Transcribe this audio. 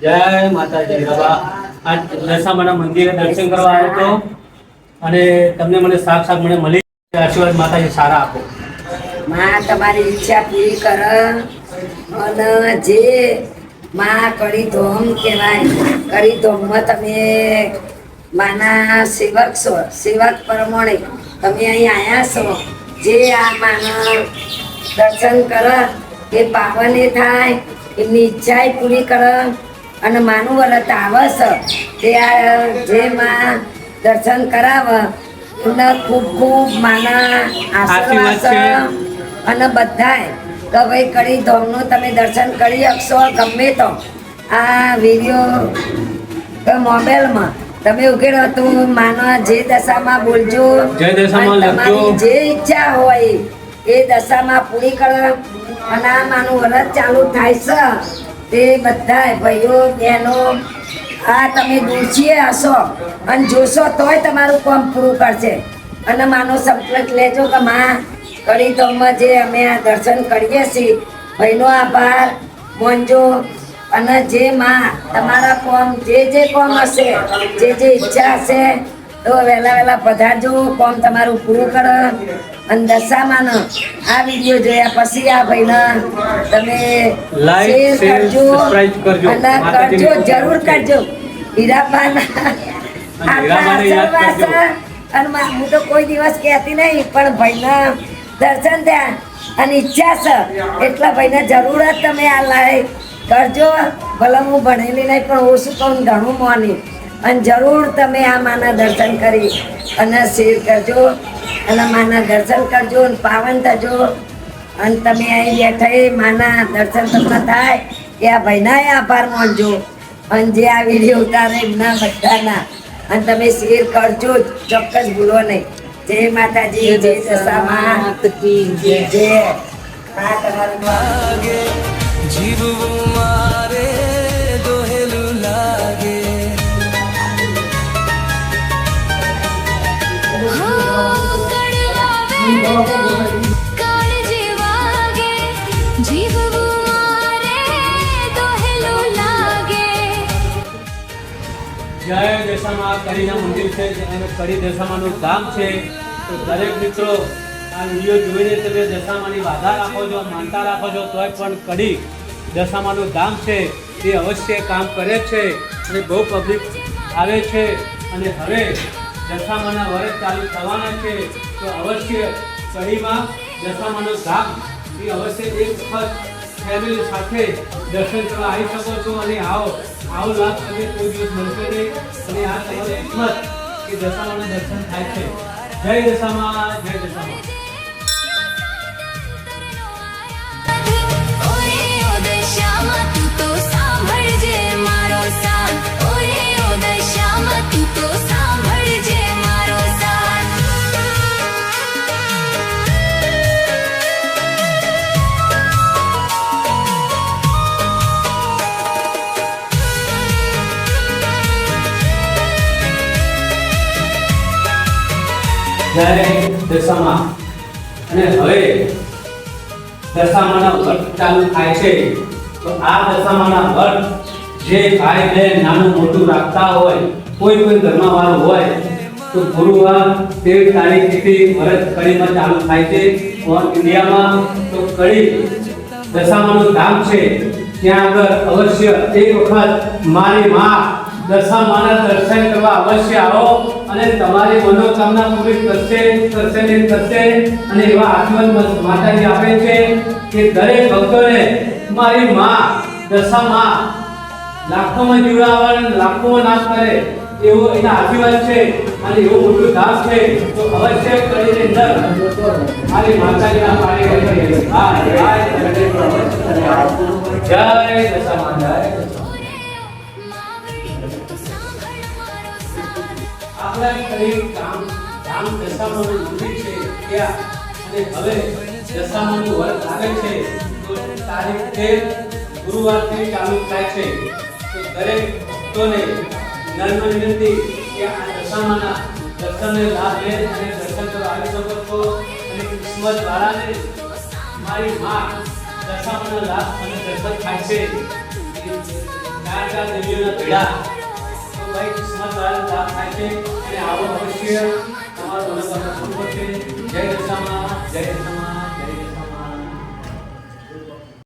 જય માતાજી બાબા. આ દશામાના મંદિરે દર્શન કરવા આવ્યો હતો અને તમને મને સાક્ષાત મને મળી આશીર્વાદ માતાજી સારા આપો. માં તમારી ઈચ્છા પૂરી કર અને જે માં કરી ધોમ કહેવાય કરી ધોમમાં તમે માના સેવક છો, સેવક પ્રમાણે તમે અહીં આવ્યા છો. જે આ માના દર્શન કર એ પાવને થાય, એમની ઈચ્છા પૂરી કર અને માનું વ્રત આવે છે તે આ જે માં દર્શન કરાવે એમને ખૂબ ખૂબ માના આશીર્વાદ છે. અને બધાય કે ભાઈ કડી ધોમનું તમે દર્શન કરી શકશો. ગમે તો આ વિડીયો મોબાઈલમાં તમે ઉકેલો તું માનો જે દશામાં બોલજો, તમારી જે ઈચ્છા હોય એ દશામાં પૂરી કરો. અને આ માનું વ્રત ચાલુ થાય છે તે બધા ભાઈઓ બહેનો આ તમે દૂરથી હશો અને જોશો તોય તમારું કામ પૂરું કરશે. અને માનો સંકલ્પ લેજો કે માં કડી ધોમમાં જે અમે આ દર્શન કરીએ છીએ ભાઈનો આભાર માનજો. અને જે માં તમારા કોમ જે કોમ હશે, જે ઈચ્છા હશે તો વહેલા પધારજો, કોમ તમારું પૂરું કરો. અને દશામાનો આ વિડીયો જોયા પછી આ ભાઈને તમે શેર કરજો અને કરજો, જરૂર કરજો. હીરાબાના અને હું તો કોઈ દિવસ કહેતી નહીં પણ ભાઈના દર્શન થયા અને ઈચ્છા છે એટલા ભાઈને જરૂર જ તમે આ લાઈક કરજો. ભલે હું ભણેલી નહીં પણ ઓછું કહું ઘણું મોની અને જરૂર તમે આ માના દર્શન કરી અને શેર કરજો અને માના દર્શન કરજો અને પાવન થજો. અને તમે અહીં બેઠા માના દર્શન તમને થાય એ આ ભાઈના આભાર માનજો. અને જે આ વિડીયો ઉતારે એમના બધાના અને તમે શેર કરજો, ચોક્કસ ભૂલો નહીં. જય માતાજી, જય દશામાં, જય માં તમારું જીવવું મારે દોહેલું લાગે. જય દશામાં કડીના મંદિર છે અને કડી દશામાનું ધામ છે. તો દરેક મિત્રો આ વિડીયો જોઈને તમે દશામાની વાધા રાખો છો, માનતા રાખો છો તોય પણ કડી દશામાનું ધામ છે તે અવશ્ય કામ કરે છે અને બહુ પબ્લિક આવે છે. અને હવે દશામાના વ્રત ચાલુ થવાના છે તો અવશ્ય કડીમાં દશામાનું ધામ એ અવશ્ય એક વખત ફેમિલી સાથે દર્શન કરવા આવી શકો છો. અને આવો લાભ તમે કોઈ દિવસ મળશે નહીં. અને આ તમારી કિસ્મત કે દશામાના દર્શન થાય છે. જય દશામાં, જય દશામાં. જય દશામાં. અને હવે દશામાના વ્રત ચાલુ થાય છે તો આ દશામાના વ્રત જે ભાઈ બહેન નાનું મોટું રાખતા હોય, કોઈ ઘરમાં વાળું હોય તો ગુરુવાર 13 તારીખથી વ્રત કડીમાં ચાલુ થાય છે. ઇન્ડિયામાં તો કડી દશામાનું ધામ છે ત્યાં આગળ અવશ્ય એક વખત મારી માં દશામાના દર્શન કરવા અવશ્ય આવો અને તમારી મનોકામના પૂરી કરશે. અને એવા આશીર્વાદ માતાજી આપે છે કે દરેક ભક્તોને મારી માં દશામાં લાખોમાં જીવડાવે, લાખોમાં નાશ કરે એવો એના આશીર્વાદ છે. અને એવું મોટું ધામ છે તો અવશ્ય કરીને મારી માતાજીના પાણી જય દશામાં, જય આપણા કડી ધામ દશામાનું મંદિર છે ત્યાં. અને હવે દશામાનું વ્રત આવે છે તો તારીખ 13 ગુરુવારથી ચાલુ થાય છે. તો દરેક ભક્તોને નમ્ર વિનંતી કે આ દશામાના દર્શનને લાભ લે અને દર્શન કરવા આવી શકો છો. અને કિસ્મત વાળાને મારી માં દશામાના લાભ અને દર્શન થાય છે. ચાર ચાર દેવીઓના ભેળા તો ભાઈ કૃષ્ણ દ્વારા લાભ થાય છે અને આવો અવશ્ય તમારો મનોકામના પૂર્ણ કરશે. જય દશામાં